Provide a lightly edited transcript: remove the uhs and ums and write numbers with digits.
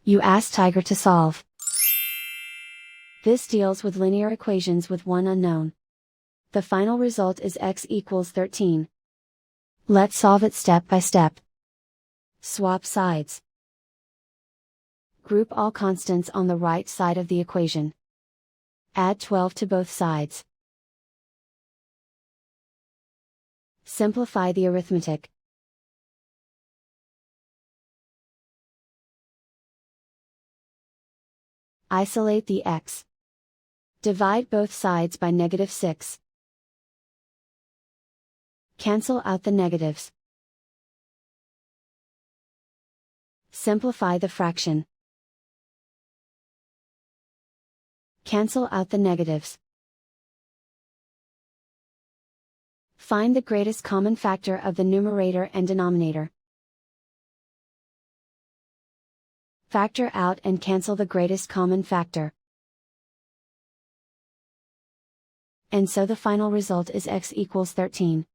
You ask Tiger to solve. This deals with linear equations with one unknown. The final result is x equals 13. Let's solve it step by step. Swap sides. Group all constants on the right side of the equation. Add 12 to both sides. Simplify the arithmetic. Isolate the x. Divide both sides by -6. Cancel out the negatives. Simplify the fraction. Cancel out the negatives. Find the greatest common factor of the numerator and denominator. Factor out and cancel the greatest common factor. And so the final result is x equals 13.